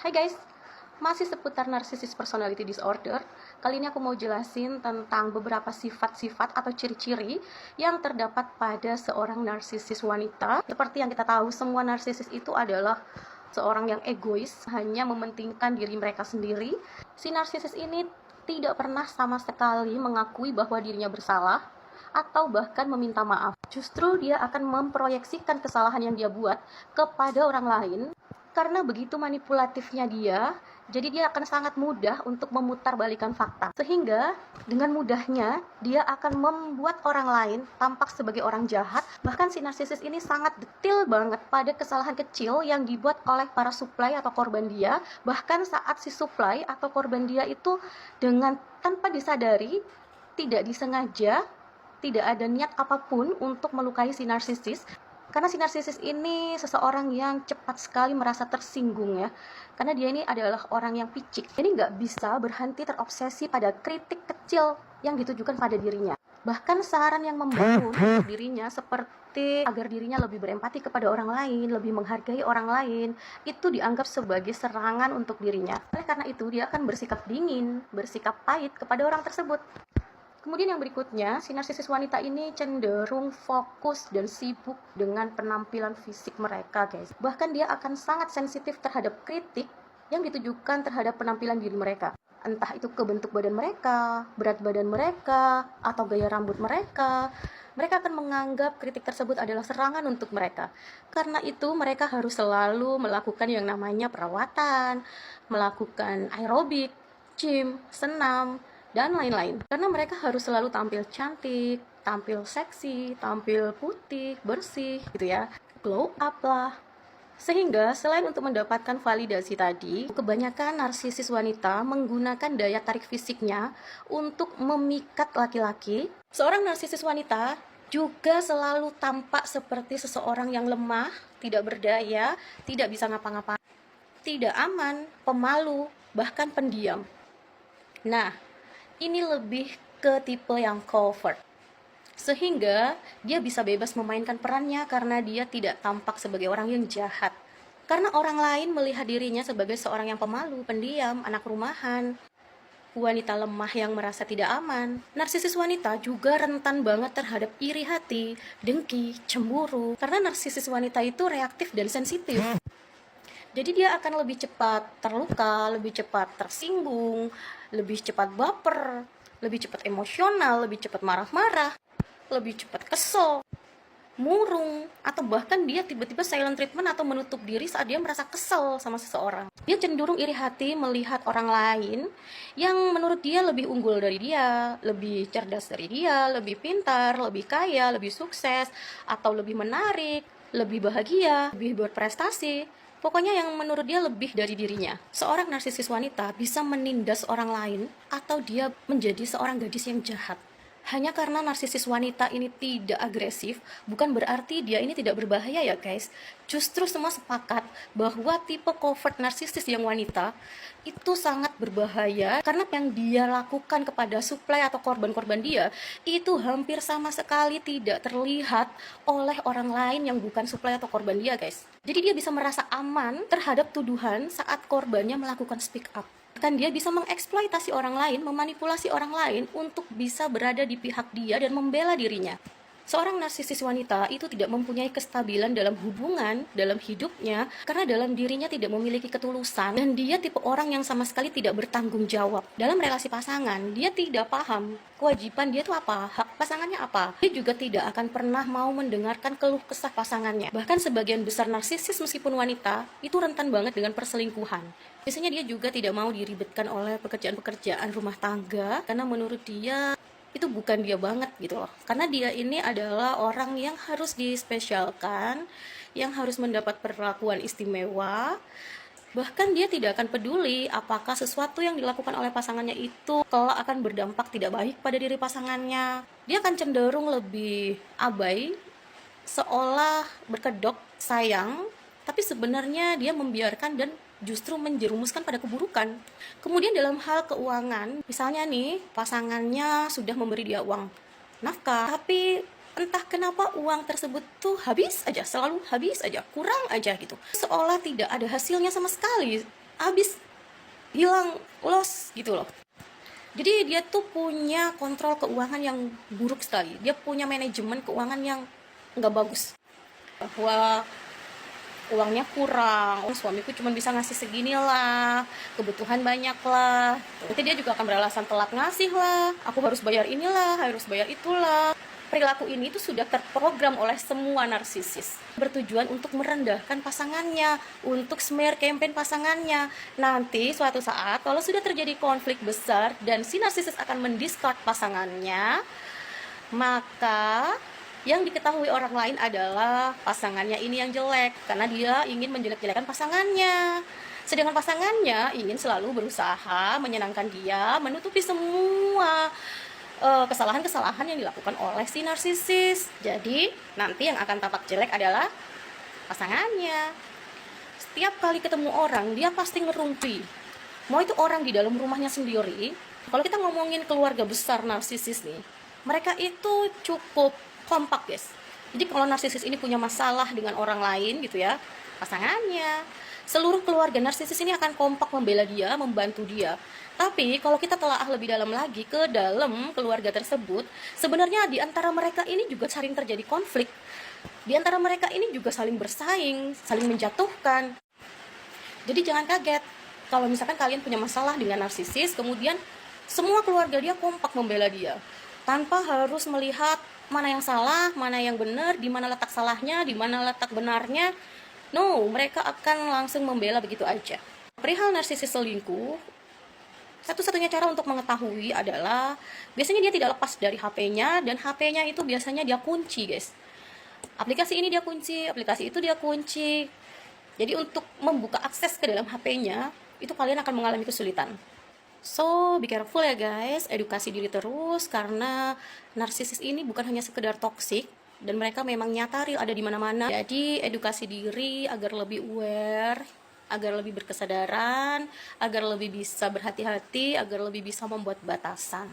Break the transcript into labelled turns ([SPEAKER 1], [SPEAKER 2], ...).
[SPEAKER 1] Hai guys, masih seputar narcissist personality disorder. Kali ini aku mau jelasin tentang beberapa sifat-sifat atau ciri-ciri yang terdapat pada seorang narsisis wanita. Seperti yang kita tahu, semua narsisis itu adalah seorang yang egois, hanya mementingkan diri mereka sendiri. Si narsisis ini tidak pernah sama sekali mengakui bahwa dirinya bersalah atau bahkan meminta maaf. Justru dia akan memproyeksikan kesalahan yang dia buat kepada orang lain. Karena begitu manipulatifnya dia, jadi dia akan sangat mudah untuk memutarbalikkan fakta. Sehingga dengan mudahnya dia akan membuat orang lain tampak sebagai orang jahat. Bahkan si narsisis ini sangat detail banget pada kesalahan kecil yang dibuat oleh para supply atau korban dia. Bahkan saat si supply atau korban dia itu dengan tanpa disadari, tidak disengaja, tidak ada niat apapun untuk melukai si narsisis. Karena si narsisis ini seseorang yang cepat sekali merasa tersinggung ya. Karena dia ini adalah orang yang picik. Jadi nggak bisa berhenti terobsesi pada kritik kecil yang ditujukan pada dirinya. Bahkan saran yang membangun untuk dirinya seperti agar dirinya lebih berempati kepada orang lain, lebih menghargai orang lain, itu dianggap sebagai serangan untuk dirinya. Oleh karena itu dia akan bersikap dingin, bersikap pahit kepada orang tersebut. Kemudian yang berikutnya, si narsisis wanita ini cenderung fokus dan sibuk dengan penampilan fisik mereka, guys. Bahkan dia akan sangat sensitif terhadap kritik yang ditujukan terhadap penampilan diri mereka. Entah itu ke bentuk badan mereka, berat badan mereka, atau gaya rambut mereka. Mereka akan menganggap kritik tersebut adalah serangan untuk mereka. Karena itu mereka harus selalu melakukan yang namanya perawatan, melakukan aerobik, gym, senam, dan lain-lain. Karena mereka harus selalu tampil cantik, tampil seksi, tampil putih, bersih gitu ya, glow up lah. Sehingga selain untuk mendapatkan validasi tadi, kebanyakan narsisis wanita menggunakan daya tarik fisiknya untuk memikat laki-laki. Seorang narsisis wanita juga selalu tampak seperti seseorang yang lemah, tidak berdaya, tidak bisa ngapa-ngapain, tidak aman, pemalu, bahkan pendiam. Nah, ini lebih ke tipe yang covert. Sehingga dia bisa bebas memainkan perannya karena dia tidak tampak sebagai orang yang jahat. Karena orang lain melihat dirinya sebagai seorang yang pemalu, pendiam, anak rumahan, wanita lemah yang merasa tidak aman. Narsisis wanita juga rentan banget terhadap iri hati, dengki, cemburu. Karena narsisis wanita itu reaktif dan sensitif. Jadi dia akan lebih cepat terluka, lebih cepat tersinggung, lebih cepat baper, lebih cepat emosional, lebih cepat marah-marah, lebih cepat kesel, murung, atau bahkan dia tiba-tiba silent treatment atau menutup diri saat dia merasa kesel sama seseorang. Dia cenderung iri hati melihat orang lain yang menurut dia lebih unggul dari dia, lebih cerdas dari dia, lebih pintar, lebih kaya, lebih sukses, atau lebih menarik, lebih bahagia, lebih berprestasi. Pokoknya yang menurut dia lebih dari dirinya. Seorang narsisis wanita bisa menindas orang lain atau dia menjadi seorang gadis yang jahat. Hanya karena narsisis wanita ini tidak agresif, bukan berarti dia ini tidak berbahaya ya guys. Justru semua sepakat bahwa tipe covert narsisis yang wanita itu sangat berbahaya karena yang dia lakukan kepada supply atau korban-korban dia itu hampir sama sekali tidak terlihat oleh orang lain yang bukan supply atau korban dia guys. Jadi dia bisa merasa aman terhadap tuduhan saat korbannya melakukan speak up. Kan dia bisa mengeksploitasi orang lain, memanipulasi orang lain untuk bisa berada di pihak dia dan membela dirinya. Seorang narsisis wanita itu tidak mempunyai kestabilan dalam hubungan, dalam hidupnya, karena dalam dirinya tidak memiliki ketulusan, dan dia tipe orang yang sama sekali tidak bertanggung jawab. Dalam relasi pasangan, dia tidak paham kewajiban dia itu apa, hak pasangannya apa. Dia juga tidak akan pernah mau mendengarkan keluh kesah pasangannya. Bahkan sebagian besar narsisis meskipun wanita, itu rentan banget dengan perselingkuhan. Biasanya dia juga tidak mau diribetkan oleh pekerjaan-pekerjaan rumah tangga, karena menurut dia itu bukan dia banget gitu loh. Karena dia ini adalah orang yang harus dispesialkan, yang harus mendapat perlakuan istimewa. Bahkan dia tidak akan peduli apakah sesuatu yang dilakukan oleh pasangannya itu kelak akan berdampak tidak baik pada diri pasangannya. Dia akan cenderung lebih abai, seolah berkedok sayang, tapi sebenarnya dia membiarkan dan justru menjerumuskan pada keburukan. Kemudian dalam hal keuangan, misalnya nih pasangannya sudah memberi dia uang nafkah, tapi entah kenapa uang tersebut tuh habis aja, selalu habis aja, kurang aja gitu. Seolah tidak ada hasilnya sama sekali. habis, hilang, loss gitu loh. Jadi dia tuh punya kontrol keuangan yang buruk sekali. Dia punya manajemen keuangan yang nggak bagus. Bahwa uangnya kurang, suamiku cuma bisa ngasih segini lah, kebutuhan banyak lah. Nanti dia juga akan beralasan telat ngasih lah, aku harus bayar inilah, harus bayar itulah. Perilaku ini tuh sudah terprogram oleh semua narsisis, bertujuan untuk merendahkan pasangannya, untuk smear campaign pasangannya. Nanti suatu saat kalau sudah terjadi konflik besar dan si narsisis akan mendiscard pasangannya, maka yang diketahui orang lain adalah pasangannya ini yang jelek, karena dia ingin menjelek-jelekan pasangannya. Sedangkan pasangannya ingin selalu berusaha menyenangkan dia, menutupi semua kesalahan-kesalahan yang dilakukan oleh si narsisis. Jadi nanti yang akan tampak jelek adalah pasangannya. Setiap kali ketemu orang, dia pasti ngerumpi. Mau itu orang di dalam rumahnya sendiri. Kalau kita ngomongin keluarga besar narsisis nih, mereka itu cukup kompak, guys. Jadi kalau narsisis ini punya masalah dengan orang lain gitu ya, pasangannya, seluruh keluarga narsisis ini akan kompak membela dia, membantu dia. Tapi kalau kita telaah lebih dalam lagi ke dalam keluarga tersebut, sebenarnya di antara mereka ini juga sering terjadi konflik. Di antara mereka ini juga saling bersaing, saling menjatuhkan. Jadi jangan kaget kalau misalkan kalian punya masalah dengan narsisis, kemudian semua keluarga dia kompak membela dia, tanpa harus melihat mana yang salah, mana yang benar, di mana letak salahnya, di mana letak benarnya. No, mereka akan langsung membela begitu aja. Perihal narsisis selingkuh, satu-satunya cara untuk mengetahui adalah biasanya dia tidak lepas dari HP-nya, dan HP-nya itu biasanya dia kunci, guys. Aplikasi ini dia kunci, aplikasi itu dia kunci. Jadi untuk membuka akses ke dalam HP-nya, itu kalian akan mengalami kesulitan. So, be careful ya guys, edukasi diri terus, karena narsisis ini bukan hanya sekedar toksik, dan mereka memang nyata real ada di mana-mana. Jadi edukasi diri agar lebih aware, agar lebih berkesadaran, agar lebih bisa berhati-hati, agar lebih bisa membuat batasan.